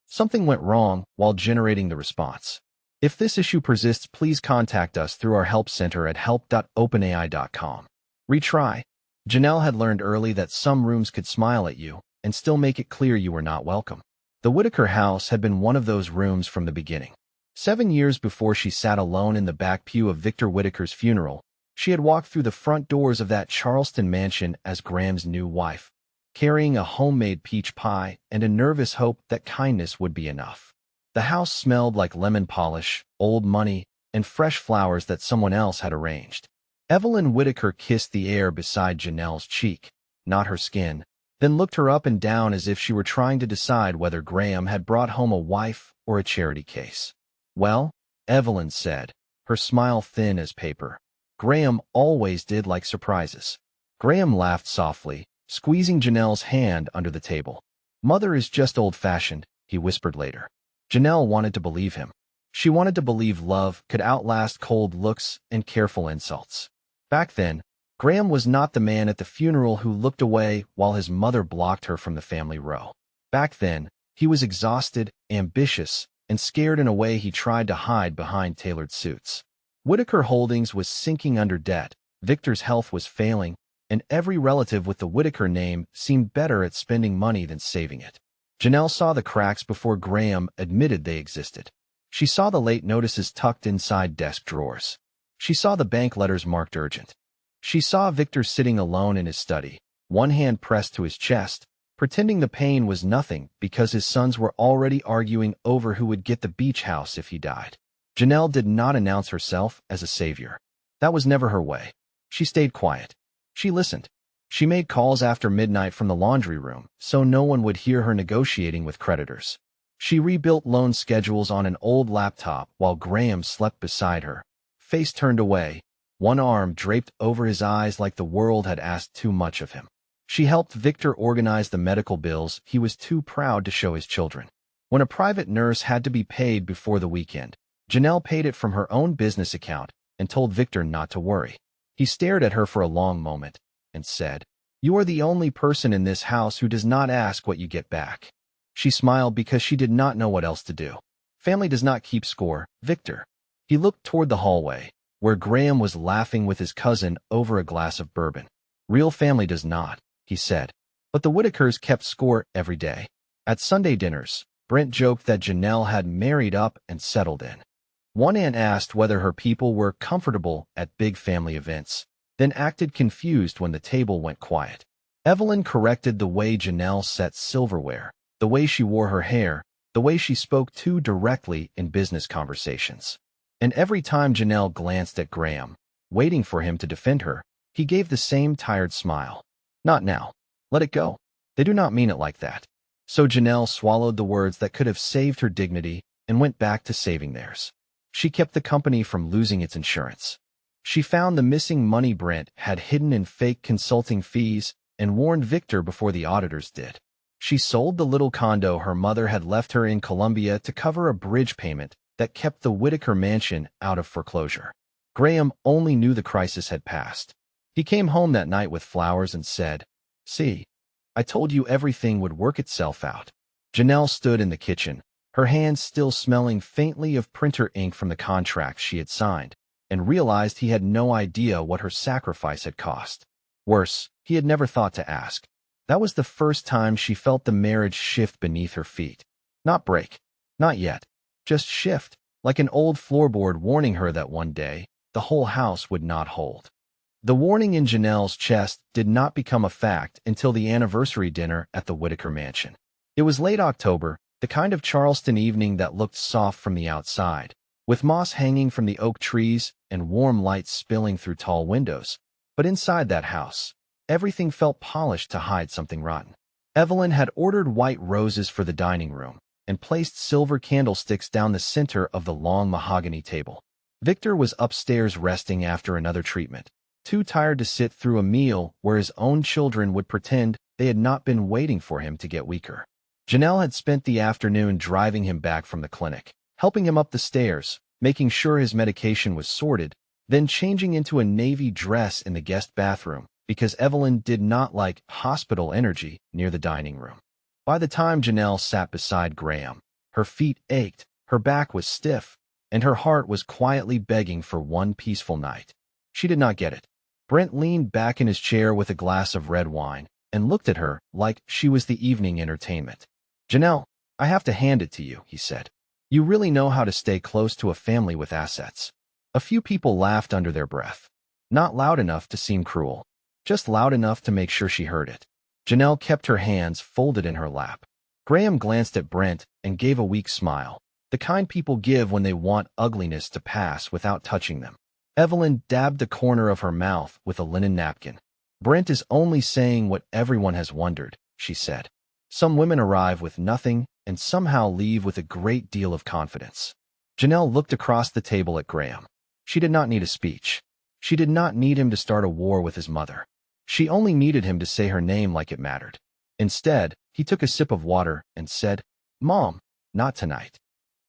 Something went wrong while generating the response. If this issue persists, please contact us through our help center at help.openai.com. Retry. Janelle had learned early that some rooms could smile at you and still make it clear you were not welcome. The Whitaker house had been one of those rooms from the beginning. 7 years before she sat alone in the back pew of Victor Whitaker's funeral, she had walked through the front doors of that Charleston mansion as Graham's new wife, carrying a homemade peach pie and a nervous hope that kindness would be enough. The house smelled like lemon polish, old money, and fresh flowers that someone else had arranged. Evelyn Whitaker kissed the air beside Janelle's cheek, not her skin, then looked her up and down as if she were trying to decide whether Graham had brought home a wife or a charity case. "Well," Evelyn said, her smile thin as paper. "Graham always did like surprises." Graham laughed softly, squeezing Janelle's hand under the table. "Mother is just old-fashioned," he whispered later. Janelle wanted to believe him. She wanted to believe love could outlast cold looks and careful insults. Back then, Graham was not the man at the funeral who looked away while his mother blocked her from the family row. Back then, he was exhausted, ambitious, and scared in a way he tried to hide behind tailored suits. Whitaker Holdings was sinking under debt, Victor's health was failing, and every relative with the Whitaker name seemed better at spending money than saving it. Janelle saw the cracks before Graham admitted they existed. She saw the late notices tucked inside desk drawers. She saw the bank letters marked urgent. She saw Victor sitting alone in his study, one hand pressed to his chest, pretending the pain was nothing because his sons were already arguing over who would get the beach house if he died. Janelle did not announce herself as a savior. That was never her way. She stayed quiet. She listened. She made calls after midnight from the laundry room, so no one would hear her negotiating with creditors. She rebuilt loan schedules on an old laptop while Graham slept beside her, face turned away, one arm draped over his eyes like the world had asked too much of him. She helped Victor organize the medical bills he was too proud to show his children. When a private nurse had to be paid before the weekend, Janelle paid it from her own business account and told Victor not to worry. He stared at her for a long moment and said, "You are the only person in this house who does not ask what you get back." She smiled because she did not know what else to do. "Family does not keep score, Victor." He looked toward the hallway, where Graham was laughing with his cousin over a glass of bourbon. "Real family does not," he said. But the Whitakers kept score every day. At Sunday dinners, Brent joked that Janelle had married up and settled in. One aunt asked whether her people were comfortable at big family events, then acted confused when the table went quiet. Evelyn corrected the way Janelle set silverware, the way she wore her hair, the way she spoke too directly in business conversations. And every time Janelle glanced at Graham, waiting for him to defend her, he gave the same tired smile. "Not now. Let it go. They do not mean it like that." So Janelle swallowed the words that could have saved her dignity and went back to saving theirs. She kept the company from losing its insurance. She found the missing money Brent had hidden in fake consulting fees and warned Victor before the auditors did. She sold the little condo her mother had left her in Colombia to cover a bridge payment that kept the Whitaker mansion out of foreclosure. Graham only knew the crisis had passed. He came home that night with flowers and said, "See, I told you everything would work itself out." Janelle stood in the kitchen, her hands still smelling faintly of printer ink from the contract she had signed, and realized he had no idea what her sacrifice had cost. Worse, he had never thought to ask. That was the first time she felt the marriage shift beneath her feet. Not break. Not yet. Just shift, like an old floorboard warning her that one day, the whole house would not hold. The warning in Janelle's chest did not become a fact until the anniversary dinner at the Whitaker mansion. It was late October, the kind of Charleston evening that looked soft from the outside, with moss hanging from the oak trees and warm lights spilling through tall windows. But inside that house, everything felt polished to hide something rotten. Evelyn had ordered white roses for the dining room and placed silver candlesticks down the center of the long mahogany table. Victor was upstairs resting after another treatment, too tired to sit through a meal where his own children would pretend they had not been waiting for him to get weaker. Janelle had spent the afternoon driving him back from the clinic, helping him up the stairs, making sure his medication was sorted, then changing into a navy dress in the guest bathroom because Evelyn did not like hospital energy near the dining room. By the time Janelle sat beside Graham, Her feet ached, her back was stiff, and her heart was quietly begging for one peaceful night. She did not get it. Brent leaned back in his chair with a glass of red wine and looked at her like she was the evening entertainment. "Janelle, I have to hand it to you," he said. "You really know how to stay close to a family with assets." A few people laughed under their breath. Not loud enough to seem cruel, just loud enough to make sure she heard it. Janelle kept her hands folded in her lap. Graham glanced at Brent and gave a weak smile, the kind people give when they want ugliness to pass without touching them. Evelyn dabbed the corner of her mouth with a linen napkin. "Brent is only saying what everyone has wondered," she said. "Some women arrive with nothing and somehow leave with a great deal of confidence." Janelle looked across the table at Graham. She did not need a speech. She did not need him to start a war with his mother. She only needed him to say her name like it mattered. Instead, he took a sip of water and said, "Mom, not tonight.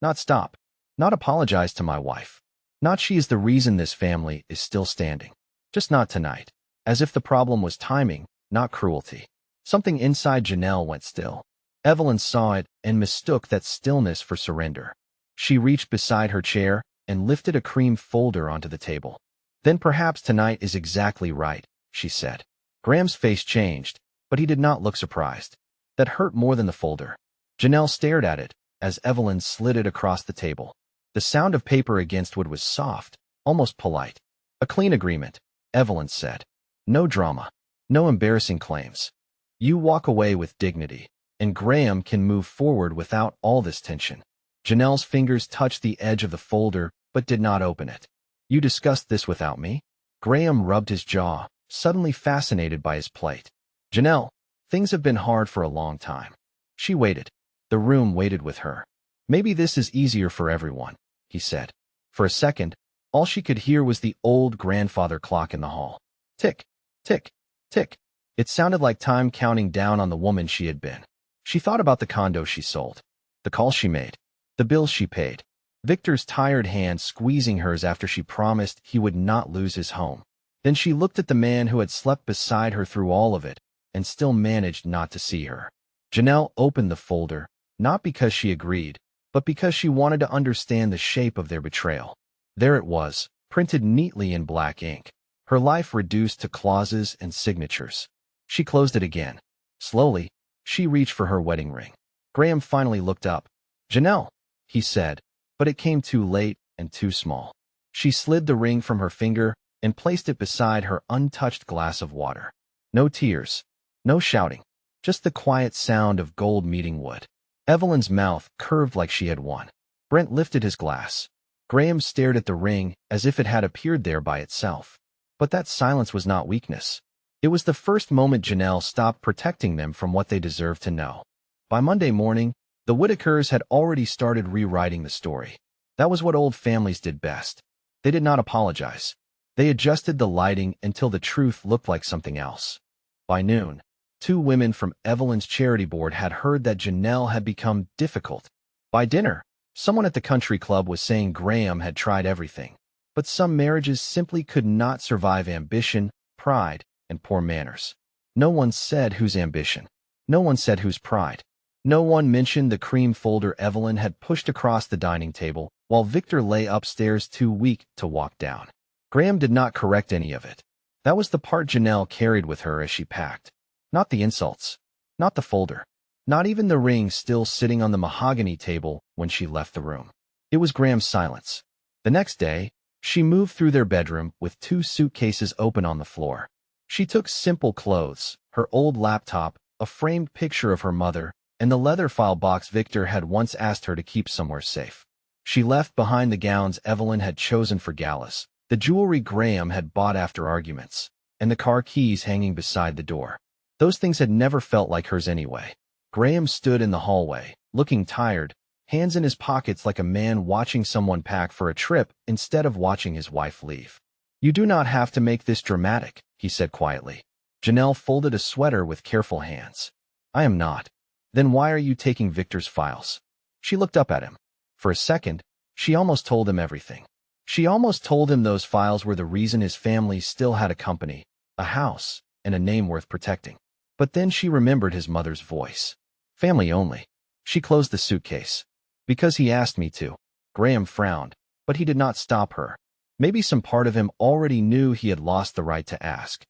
Not stop. Not apologize to my wife. Not she is the reason this family is still standing. Just not tonight." As if the problem was timing, not cruelty. Something inside Janelle went still. Evelyn saw it and mistook that stillness for surrender. She reached beside her chair and lifted a cream folder onto the table. "Then perhaps tonight is exactly right," she said. Graham's face changed, but he did not look surprised. That hurt more than the folder. Janelle stared at it as Evelyn slid it across the table. The sound of paper against wood was soft, almost polite. "A clean agreement," Evelyn said. "No drama. No embarrassing claims. You walk away with dignity, and Graham can move forward without all this tension." Janelle's fingers touched the edge of the folder but did not open it. "You discussed this without me?" Graham rubbed his jaw, suddenly fascinated by his plate. "Janelle, things have been hard for a long time." She waited. The room waited with her. "Maybe this is easier for everyone," he said. For a second, all she could hear was the old grandfather clock in the hall. Tick, tick, tick. It sounded like time counting down on the woman she had been. She thought about the condo she sold, the calls she made, the bills she paid, Victor's tired hand squeezing hers after she promised he would not lose his home. Then she looked at the man who had slept beside her through all of it and still managed not to see her. Janelle opened the folder, not because she agreed, but because she wanted to understand the shape of their betrayal. There it was, printed neatly in black ink, her life reduced to clauses and signatures. She closed it again. Slowly, she reached for her wedding ring. Graham finally looked up. "Janelle," he said, but it came too late and too small. She slid the ring from her finger and placed it beside her untouched glass of water. No tears, no shouting, just the quiet sound of gold meeting wood. Evelyn's mouth curved like she had won. Brent lifted his glass. Graham stared at the ring as if it had appeared there by itself. But that silence was not weakness. It was the first moment Janelle stopped protecting them from what they deserved to know. By Monday morning, the Whitakers had already started rewriting the story. That was what old families did best. They did not apologize. They adjusted the lighting until the truth looked like something else. By noon, 2 women from Evelyn's charity board had heard that Janelle had become difficult. By dinner, someone at the country club was saying Graham had tried everything. But some marriages simply could not survive ambition, pride, and poor manners. No one said whose ambition. No one said whose pride. No one mentioned the cream folder Evelyn had pushed across the dining table while Victor lay upstairs too weak to walk down. Graham did not correct any of it. That was the part Janelle carried with her as she packed. Not the insults. Not the folder. Not even the ring still sitting on the mahogany table when she left the room. It was Graham's silence. The next day, she moved through their bedroom with 2 suitcases open on the floor. She took simple clothes, her old laptop, a framed picture of her mother, and the leather file box Victor had once asked her to keep somewhere safe. She left behind the gowns Evelyn had chosen for galas, the jewelry Graham had bought after arguments, and the car keys hanging beside the door. Those things had never felt like hers anyway. Graham stood in the hallway, looking tired, hands in his pockets like a man watching someone pack for a trip instead of watching his wife leave. "You do not have to make this dramatic," he said quietly. Janelle folded a sweater with careful hands. "I am not." "Then why are you taking Victor's files?" She looked up at him. For a second, she almost told him everything. She almost told him those files were the reason his family still had a company, a house, and a name worth protecting. But then she remembered his mother's voice. "Family only." She closed the suitcase. Because he asked me to. Graham frowned, but he did not stop her. Maybe some part of him already knew he had lost the right to ask.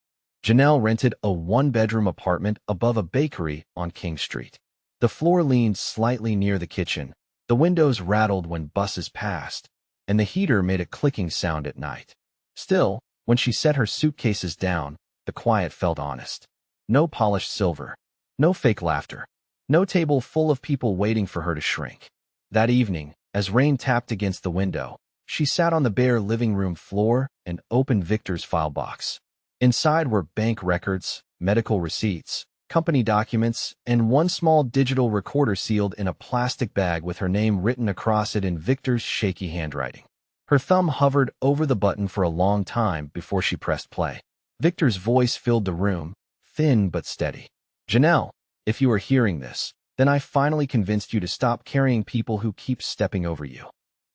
Janelle rented a one-bedroom apartment above a bakery on King Street. The floor leaned slightly near the kitchen, the windows rattled when buses passed, and the heater made a clicking sound at night. Still, when she set her suitcases down, the quiet felt honest. No polished silver, no fake laughter, no table full of people waiting for her to shrink. That evening, as rain tapped against the window, she sat on the bare living room floor and opened Victor's file box. Inside were bank records, medical receipts, company documents, and one small digital recorder sealed in a plastic bag with her name written across it in Victor's shaky handwriting. Her thumb hovered over the button for a long time before she pressed play. Victor's voice filled the room, thin but steady. Janelle, if you are hearing this, then I finally convinced you to stop carrying people who keep stepping over you.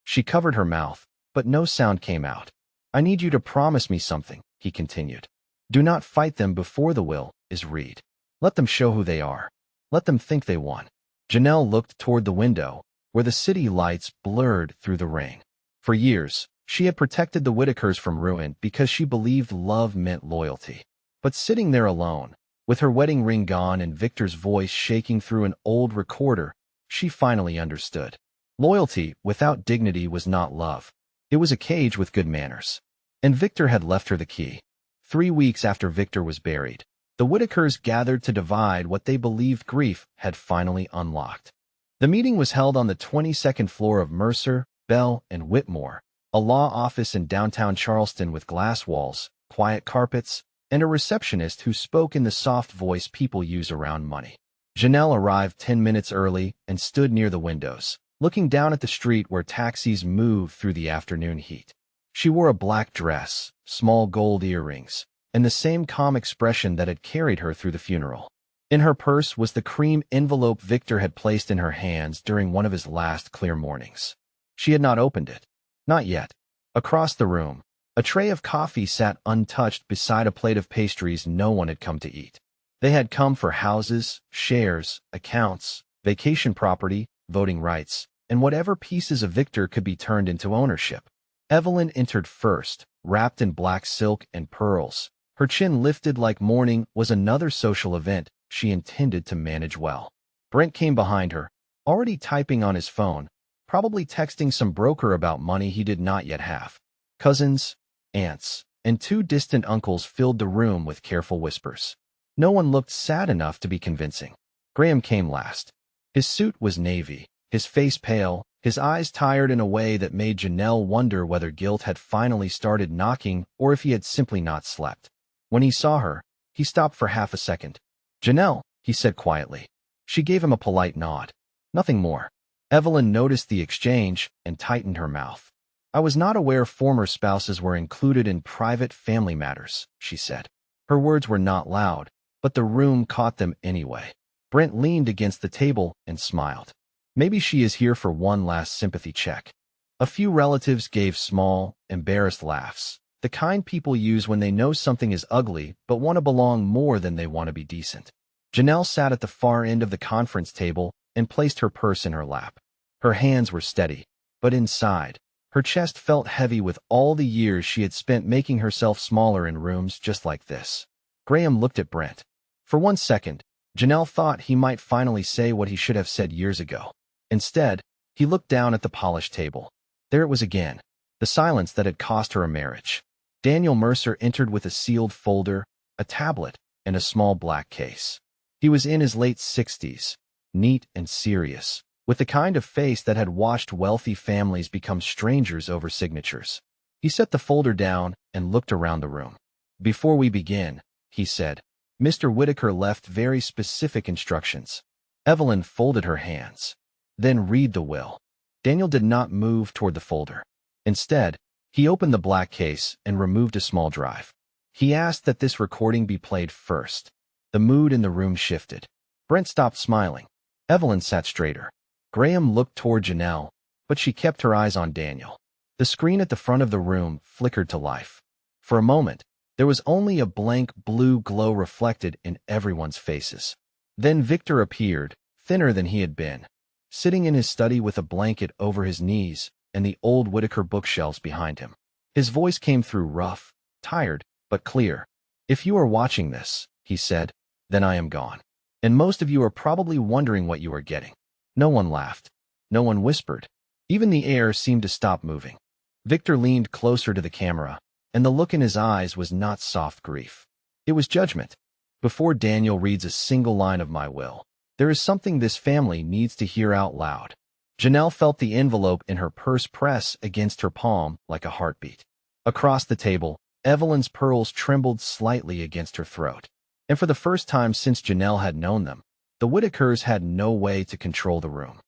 She covered her mouth, but no sound came out. I need you to promise me something, he continued. Do not fight them before the will is read. Let them show who they are. Let them think they won. Janelle looked toward the window, where the city lights blurred through the rain. For years, she had protected the Whitakers from ruin because she believed love meant loyalty. But sitting there alone, with her wedding ring gone and Victor's voice shaking through an old recorder, she finally understood. Loyalty without dignity was not love. It was a cage with good manners. And Victor had left her the key. 3 weeks after Victor was buried, the Whitakers gathered to divide what they believed grief had finally unlocked. The meeting was held on the 22nd floor of Mercer, Bell, and Whitmore, a law office in downtown Charleston with glass walls, quiet carpets, and a receptionist who spoke in the soft voice people use around money. Janelle arrived 10 minutes early and stood near the windows, looking down at the street where taxis moved through the afternoon heat. She wore a black dress, small gold earrings, and the same calm expression that had carried her through the funeral. In her purse was the cream envelope Victor had placed in her hands during one of his last clear mornings. She had not opened it. Not yet. Across the room, a tray of coffee sat untouched beside a plate of pastries no one had come to eat. They had come for houses, shares, accounts, vacation property, voting rights, and whatever pieces of Victor could be turned into ownership. Evelyn entered first, wrapped in black silk and pearls. Her chin lifted like mourning was another social event she intended to manage well. Brent came behind her, already typing on his phone, probably texting some broker about money he did not yet have. Cousins, aunts, and 2 distant uncles filled the room with careful whispers. No one looked sad enough to be convincing. Graham came last. His suit was navy, his face pale, his eyes tired in a way that made Janelle wonder whether guilt had finally started knocking or if he had simply not slept. When he saw her, he stopped for half a second. "Janelle," he said quietly. She gave him a polite nod. Nothing more. Evelyn noticed the exchange and tightened her mouth. "I was not aware former spouses were included in private family matters," she said. Her words were not loud, but the room caught them anyway. Brent leaned against the table and smiled. Maybe she is here for one last sympathy check. A few relatives gave small, embarrassed laughs, the kind people use when they know something is ugly but want to belong more than they want to be decent. Janelle sat at the far end of the conference table and placed her purse in her lap. Her hands were steady, but inside, her chest felt heavy with all the years she had spent making herself smaller in rooms just like this. Graham looked at Brent. For 1 second, Janelle thought he might finally say what he should have said years ago. Instead, he looked down at the polished table. There it was again, the silence that had cost her a marriage. Daniel Mercer entered with a sealed folder, a tablet, and a small black case. He was in his late 60s, neat and serious, with the kind of face that had watched wealthy families become strangers over signatures. He set the folder down and looked around the room. "Before we begin," he said, "Mr. Whitaker left very specific instructions." Evelyn folded her hands. "Then read the will." Daniel did not move toward the folder. Instead, he opened the black case and removed a small drive. He asked that this recording be played first. The mood in the room shifted. Brent stopped smiling. Evelyn sat straighter. Graham looked toward Janelle, but she kept her eyes on Daniel. The screen at the front of the room flickered to life. For a moment, there was only a blank blue glow reflected in everyone's faces. Then Victor appeared, thinner than he had been. sitting in his study with a blanket over his knees and the old Whitaker bookshelves behind him. His voice came through rough, tired, but clear. "If you are watching this," he said, "then I am gone. And most of you are probably wondering what you are getting." No one laughed. No one whispered. Even the air seemed to stop moving. Victor leaned closer to the camera, and the look in his eyes was not soft grief. It was judgment. "Before Daniel reads a single line of my will, there is something this family needs to hear out loud." Janelle felt the envelope in her purse press against her palm like a heartbeat. Across the table, Evelyn's pearls trembled slightly against her throat. And for the first time since Janelle had known them, the Whitakers had no way to control the room.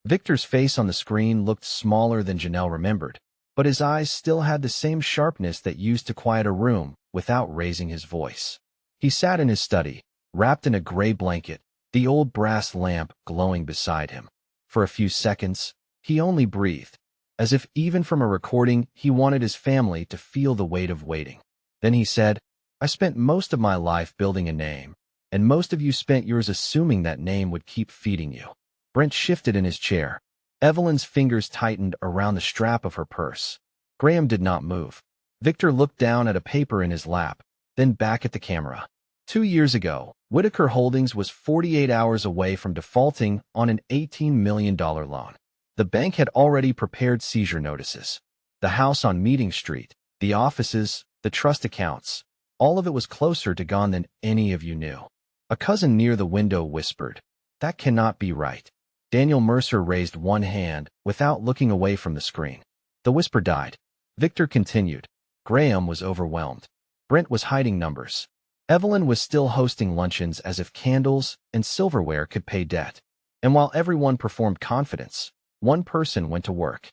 Victor's face on the screen looked smaller than Janelle remembered, but his eyes still had the same sharpness that used to quiet a room without raising his voice. He sat in his study, wrapped in a gray blanket, the old brass lamp glowing beside him. For a few seconds, he only breathed, as if even from a recording he wanted his family to feel the weight of waiting. Then he said, "I spent most of my life building a name, and most of you spent yours assuming that name would keep feeding you." Brent shifted in his chair. Evelyn's fingers tightened around the strap of her purse. Graham did not move. Victor looked down at a paper in his lap, then back at the camera. 2 years ago, Whitaker Holdings was 48 hours away from defaulting on an $18 million loan. The bank had already prepared seizure notices. The house on Meeting Street, the offices, the trust accounts, all of it was closer to gone than any of you knew. A cousin near the window whispered, "That cannot be right." Daniel Mercer raised one hand without looking away from the screen. The whisper died. Victor continued. Graham was overwhelmed. Brent was hiding numbers. Evelyn was still hosting luncheons as if candles and silverware could pay debt. And while everyone performed confidence, one person went to work.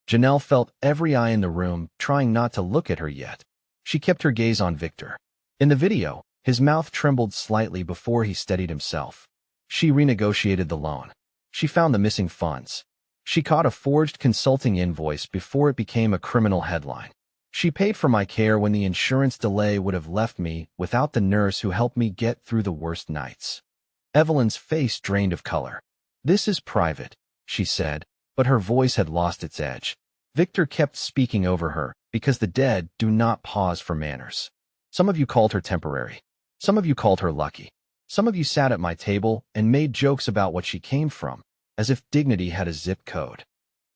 Janelle felt every eye in the room trying not to look at her yet. She kept her gaze on Victor. In the video, his mouth trembled slightly before he steadied himself. She renegotiated the loan. She found the missing funds. She caught a forged consulting invoice before it became a criminal headline. She paid for my care when the insurance delay would have left me without the nurse who helped me get through the worst nights. Evelyn's face drained of color. "This is private," she said, but her voice had lost its edge. Victor kept speaking over her because the dead do not pause for manners. "Some of you called her temporary. Some of you called her lucky. Some of you sat at my table and made jokes about what she came from, as if dignity had a zip code."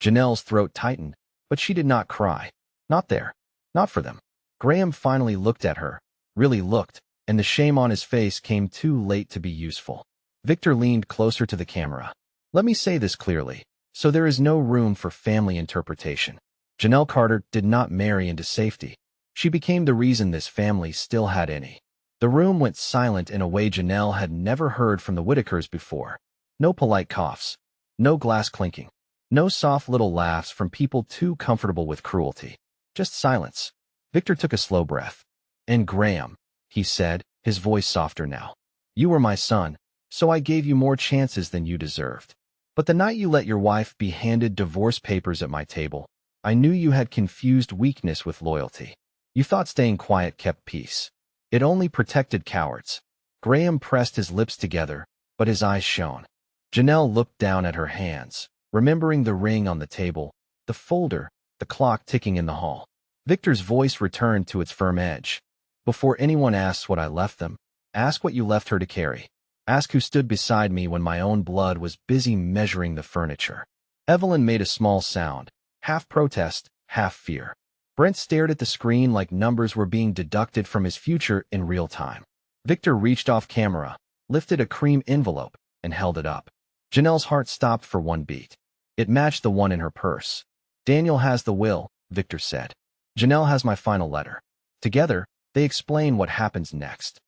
Janelle's throat tightened, but she did not cry. Not there. Not for them. Graham finally looked at her, really looked, and the shame on his face came too late to be useful. Victor leaned closer to the camera. "Let me say this clearly, so there is no room for family interpretation. Janelle Carter did not marry into safety. She became the reason this family still had any." The room went silent in a way Janelle had never heard from the Whitakers before. No polite coughs. No glass clinking. No soft little laughs from people too comfortable with cruelty. Just silence. Victor took a slow breath. "And Graham," he said, his voice softer now. "You were my son, so I gave you more chances than you deserved. But the night you let your wife be handed divorce papers at my table, I knew you had confused weakness with loyalty. You thought staying quiet kept peace. It only protected cowards." Graham pressed his lips together, but his eyes shone. Janelle looked down at her hands, remembering the ring on the table, the folder, the clock ticking in the hall. Victor's voice returned to its firm edge. "Before anyone asks what I left them, ask what you left her to carry. Ask who stood beside me when my own blood was busy measuring the furniture." Evelyn made a small sound, half protest, half fear. Brent stared at the screen like numbers were being deducted from his future in real time. Victor reached off camera, lifted a cream envelope, and held it up. Janelle's heart stopped for one beat. It matched the one in her purse. "Daniel has the will," Victor said. "Janelle has my final letter." Together, they explain what happens next.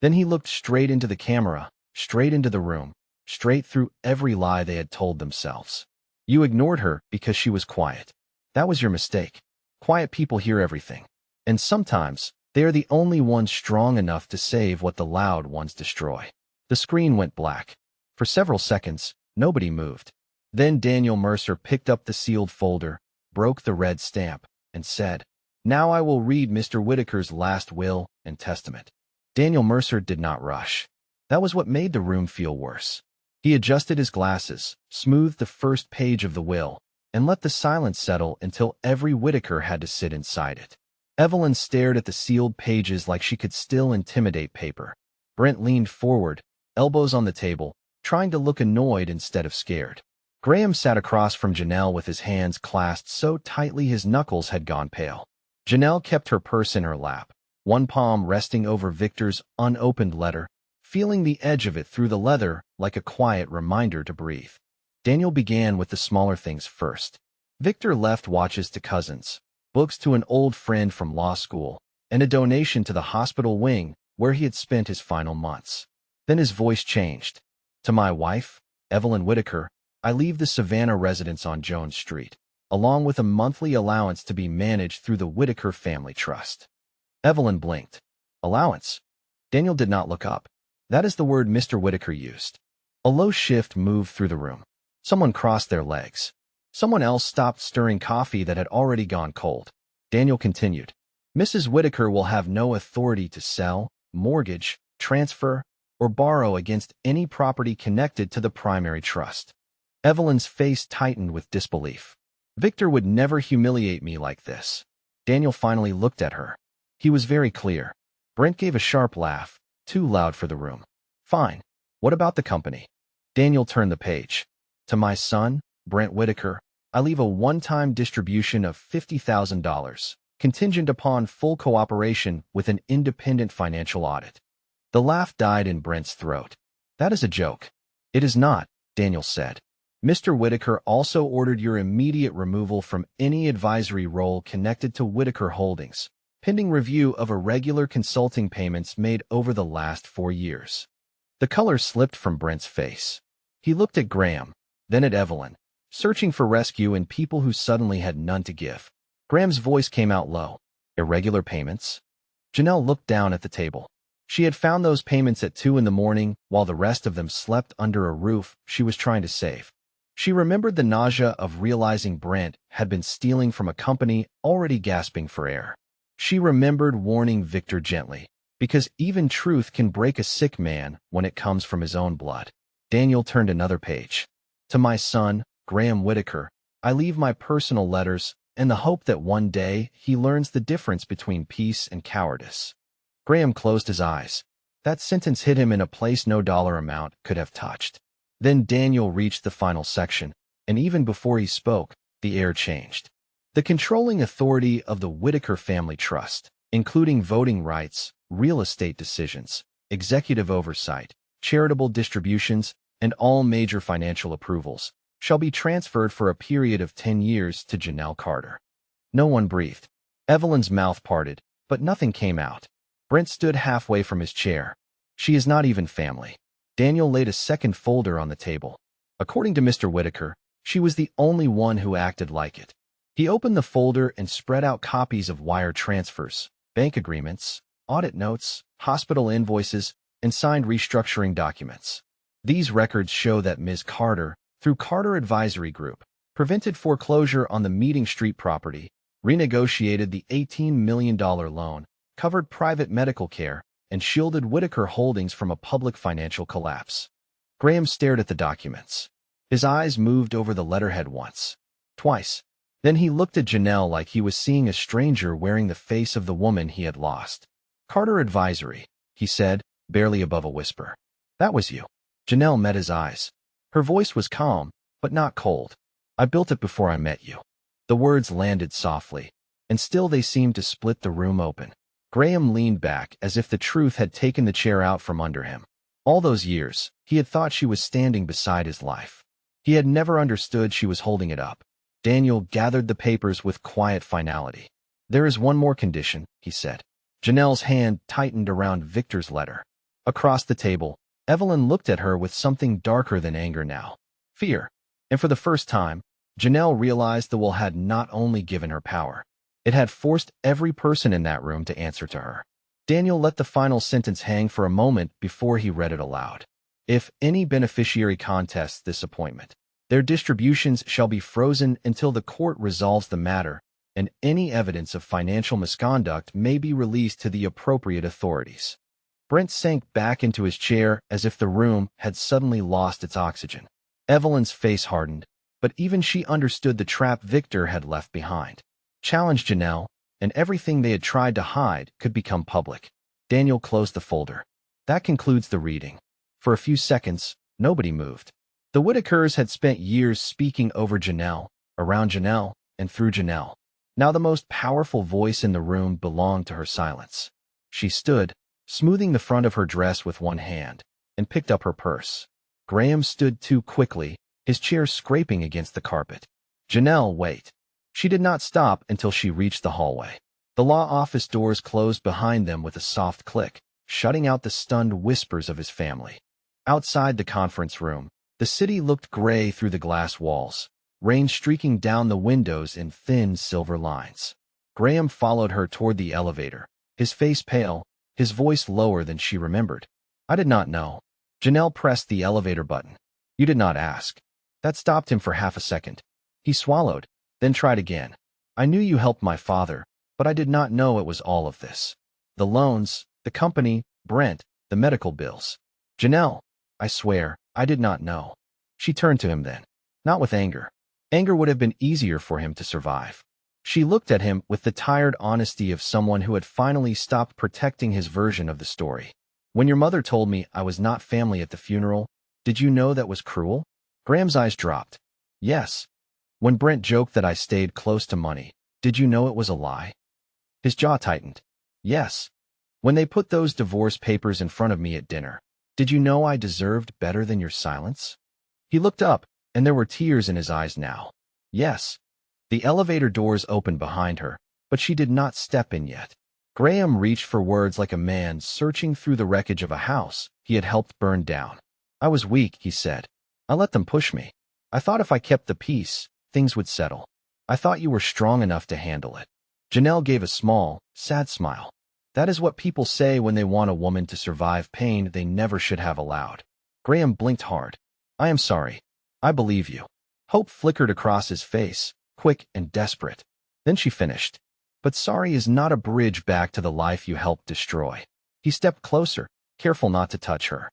Then he looked straight into the camera, straight into the room, straight through every lie they had told themselves. "You ignored her because she was quiet. That was your mistake. Quiet people hear everything. And sometimes, they are the only ones strong enough to save what the loud ones destroy." The screen went black. For several seconds, nobody moved. Then Daniel Mercer picked up the sealed folder, broke the red stamp, and said, "Now I will read Mr. Whitaker's last will and testament." Daniel Mercer did not rush. That was what made the room feel worse. He adjusted his glasses, smoothed the first page of the will, and let the silence settle until every Whitaker had to sit inside it. Evelyn stared at the sealed pages like she could still intimidate paper. Brent leaned forward, elbows on the table, trying to look annoyed instead of scared. Graham sat across from Janelle with his hands clasped so tightly his knuckles had gone pale. Janelle kept her purse in her lap, one palm resting over Victor's unopened letter, feeling the edge of it through the leather like a quiet reminder to breathe. Daniel began with the smaller things first. Victor left watches to cousins, books to an old friend from law school, and a donation to the hospital wing where he had spent his final months. Then his voice changed. To my wife, Evelyn Whitaker, I leave the Savannah residence on Jones Street, along with a monthly allowance to be managed through the Whitaker Family Trust. Evelyn blinked. Allowance? Daniel did not look up. That is the word Mr. Whitaker used. A low shift moved through the room. Someone crossed their legs. Someone else stopped stirring coffee that had already gone cold. Daniel continued. Mrs. Whitaker will have no authority to sell, mortgage, transfer, or borrow against any property connected to the primary trust. Evelyn's face tightened with disbelief. Victor would never humiliate me like this. Daniel finally looked at her. He was very clear. Brent gave a sharp laugh, too loud for the room. Fine. What about the company? Daniel turned the page. To my son, Brent Whitaker, I leave a one-time distribution of $50,000, contingent upon full cooperation with an independent financial audit. The laugh died in Brent's throat. That is a joke. It is not, Daniel said. Mr. Whitaker also ordered your immediate removal from any advisory role connected to Whitaker Holdings, pending review of irregular consulting payments made over the last 4 years. The color slipped from Brent's face. He looked at Graham, then at Evelyn, searching for rescue in people who suddenly had none to give. Graham's voice came out low. Irregular payments? Janelle looked down at the table. She had found those payments at 2 in the morning while the rest of them slept under a roof she was trying to save. She remembered the nausea of realizing Brent had been stealing from a company already gasping for air. She remembered warning Victor gently, because even truth can break a sick man when it comes from his own blood. Daniel turned another page. To my son, Graham Whitaker, I leave my personal letters in the hope that one day he learns the difference between peace and cowardice. Graham closed his eyes. That sentence hit him in a place no dollar amount could have touched. Then Daniel reached the final section, and even before he spoke, the air changed. The controlling authority of the Whitaker Family Trust, including voting rights, real estate decisions, executive oversight, charitable distributions, and all major financial approvals, shall be transferred for a period of 10 years to Janelle Carter. No one breathed. Evelyn's mouth parted, but nothing came out. Brent stood halfway from his chair. She is not even family. Daniel laid a second folder on the table. According to Mr. Whitaker, she was the only one who acted like it. He opened the folder and spread out copies of wire transfers, bank agreements, audit notes, hospital invoices, and signed restructuring documents. These records show that Ms. Carter, through Carter Advisory Group, prevented foreclosure on the Meeting Street property, renegotiated the $18 million loan, covered private medical care, and shielded Whitaker Holdings from a public financial collapse. Graham stared at the documents. His eyes moved over the letterhead once, twice. Then he looked at Janelle like he was seeing a stranger wearing the face of the woman he had lost. Carter Advisory, he said, barely above a whisper. That was you. Janelle met his eyes. Her voice was calm, but not cold. I built it before I met you. The words landed softly, and still they seemed to split the room open. Graham leaned back as if the truth had taken the chair out from under him. All those years, he had thought she was standing beside his life. He had never understood she was holding it up. Daniel gathered the papers with quiet finality. There is one more condition, he said. Janelle's hand tightened around Victor's letter. Across the table, Evelyn looked at her with something darker than anger now. Fear. And for the first time, Janelle realized the will had not only given her power, it had forced every person in that room to answer to her. Daniel let the final sentence hang for a moment before he read it aloud. If any beneficiary contests this appointment, their distributions shall be frozen until the court resolves the matter, and any evidence of financial misconduct may be released to the appropriate authorities. Brent sank back into his chair as if the room had suddenly lost its oxygen. Evelyn's face hardened, but even she understood the trap Victor had left behind. Challenged Janelle, and everything they had tried to hide could become public. Daniel closed the folder. That concludes the reading. For a few seconds, nobody moved. The Whitakers had spent years speaking over Janelle, around Janelle, and through Janelle. Now the most powerful voice in the room belonged to her silence. She stood, smoothing the front of her dress with one hand, and picked up her purse. Graham stood too quickly, his chair scraping against the carpet. Janelle, wait. She did not stop until she reached the hallway. The law office doors closed behind them with a soft click, shutting out the stunned whispers of his family. Outside the conference room, the city looked gray through the glass walls, rain streaking down the windows in thin silver lines. Graham followed her toward the elevator, his face pale, his voice lower than she remembered. I did not know. Janelle pressed the elevator button. You did not ask. That stopped him for half a second. He swallowed, then tried again. I knew you helped my father, but I did not know it was all of this. The loans, the company, Brent, the medical bills. Janelle, I swear, I did not know. She turned to him then. Not with anger. Anger would have been easier for him to survive. She looked at him with the tired honesty of someone who had finally stopped protecting his version of the story. When your mother told me I was not family at the funeral, did you know that was cruel? Graham's eyes dropped. Yes. When Brent joked that I stayed close to money, did you know it was a lie? His jaw tightened. Yes. When they put those divorce papers in front of me at dinner, did you know I deserved better than your silence? He looked up, and there were tears in his eyes now. Yes. The elevator doors opened behind her, but she did not step in yet. Graham reached for words like a man searching through the wreckage of a house he had helped burn down. I was weak, he said. I let them push me. I thought if I kept the peace, things would settle. I thought you were strong enough to handle it. Janelle gave a small, sad smile. That is what people say when they want a woman to survive pain they never should have allowed. Graham blinked hard. I am sorry. I believe you. Hope flickered across his face, quick and desperate. Then she finished. But sorry is not a bridge back to the life you helped destroy. He stepped closer, careful not to touch her.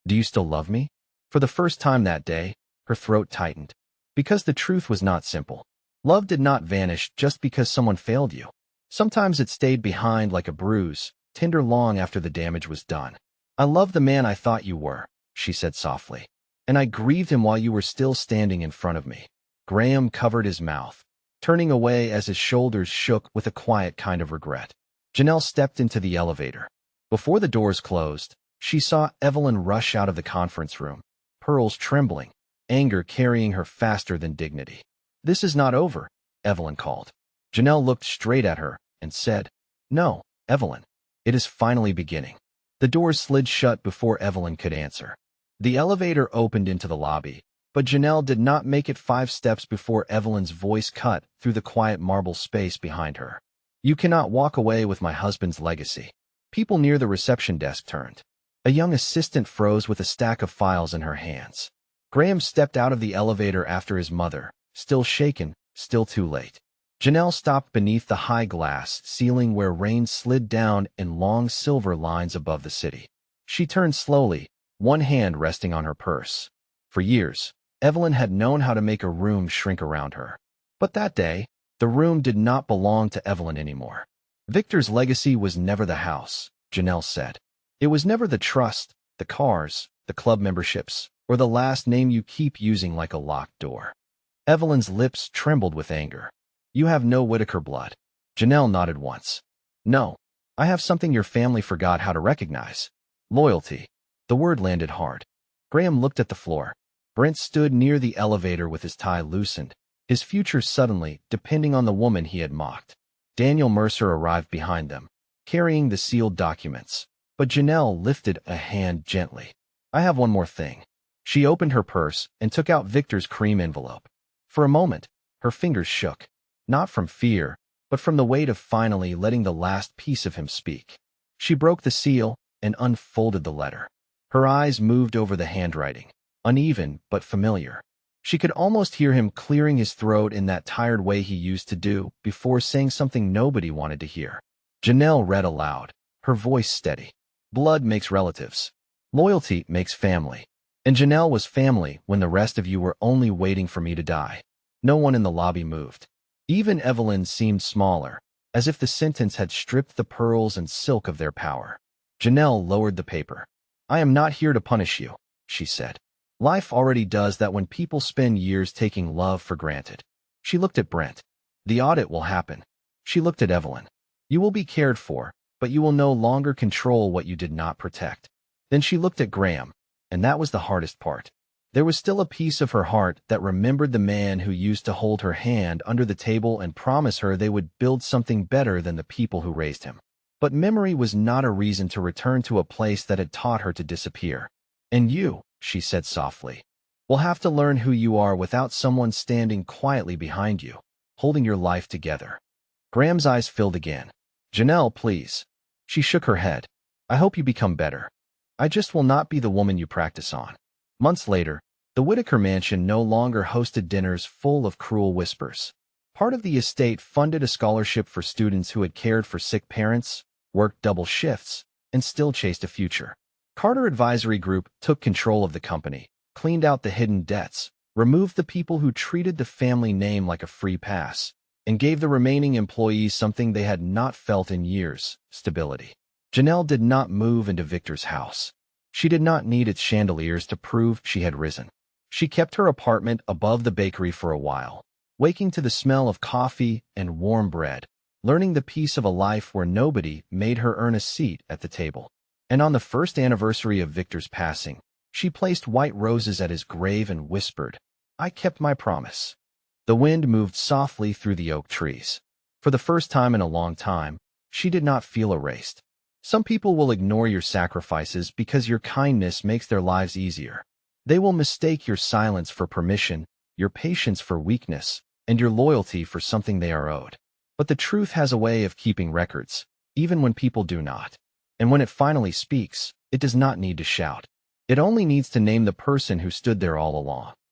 Do you still love me? For the first time that day, her throat tightened. Because the truth was not simple. Love did not vanish just because someone failed you. Sometimes it stayed behind like a bruise, tender long after the damage was done. I love the man I thought you were, she said softly. And I grieved him while you were still standing in front of me. Graham covered his mouth, turning away as his shoulders shook with a quiet kind of regret. Janelle stepped into the elevator. Before the doors closed, she saw Evelyn rush out of the conference room, pearls trembling, anger carrying her faster than dignity. This is not over, Evelyn called. Janelle looked straight at her and said, No, Evelyn, it is finally beginning. The doors slid shut before Evelyn could answer. The elevator opened into the lobby, but Janelle did not make it 5 steps before Evelyn's voice cut through the quiet marble space behind her. You cannot walk away with my husband's legacy. People near the reception desk turned. A young assistant froze with a stack of files in her hands. Graham stepped out of the elevator after his mother, still shaken, still too late. Janelle stopped beneath the high glass ceiling where rain slid down in long silver lines above the city. She turned slowly, one hand resting on her purse. For years, Evelyn had known how to make a room shrink around her. But that day, the room did not belong to Evelyn anymore. Victor's legacy was never the house, Janelle said. It was never the trust, the cars, the club memberships, or the last name you keep using like a locked door. Evelyn's lips trembled with anger. You have no Whitaker blood. Janelle nodded once. No, I have something your family forgot how to recognize. Loyalty. The word landed hard. Graham looked at the floor. Brent stood near the elevator with his tie loosened, his future suddenly depending on the woman he had mocked. Daniel Mercer arrived behind them, carrying the sealed documents, but Janelle lifted a hand gently. I have one more thing. She opened her purse and took out Victor's cream envelope. For a moment, her fingers shook, not from fear, but from the weight of finally letting the last piece of him speak. She broke the seal and unfolded the letter. Her eyes moved over the handwriting, uneven but familiar. She could almost hear him clearing his throat in that tired way he used to do before saying something nobody wanted to hear. Janelle read aloud, her voice steady. Blood makes relatives. Loyalty makes family. And Janelle was family when the rest of you were only waiting for me to die. No one in the lobby moved. Even Evelyn seemed smaller, as if the sentence had stripped the pearls and silk of their power. Janelle lowered the paper. I am not here to punish you, she said. Life already does that when people spend years taking love for granted. She looked at Brent. The audit will happen. She looked at Evelyn. You will be cared for, but you will no longer control what you did not protect. Then she looked at Graham, and that was the hardest part. There was still a piece of her heart that remembered the man who used to hold her hand under the table and promise her they would build something better than the people who raised him. But memory was not a reason to return to a place that had taught her to disappear. And you, she said softly, will have to learn who you are without someone standing quietly behind you, holding your life together. Graham's eyes filled again. Janelle, please. She shook her head. I hope you become better. I just will not be the woman you practice on. Months later, the Whitaker mansion no longer hosted dinners full of cruel whispers. Part of the estate funded a scholarship for students who had cared for sick parents, worked double shifts, and still chased a future. Carter Advisory Group took control of the company, cleaned out the hidden debts, removed the people who treated the family name like a free pass, and gave the remaining employees something they had not felt in years: stability. Janelle did not move into Victor's house. She did not need its chandeliers to prove she had risen. She kept her apartment above the bakery for a while, waking to the smell of coffee and warm bread, learning the peace of a life where nobody made her earn a seat at the table. And on the first anniversary of Victor's passing, she placed white roses at his grave and whispered, I kept my promise. The wind moved softly through the oak trees. For the first time in a long time, she did not feel erased. Some people will ignore your sacrifices because your kindness makes their lives easier. They will mistake your silence for permission, your patience for weakness, and your loyalty for something they are owed. But the truth has a way of keeping records, even when people do not. And when it finally speaks, it does not need to shout. It only needs to name the person who stood there all along.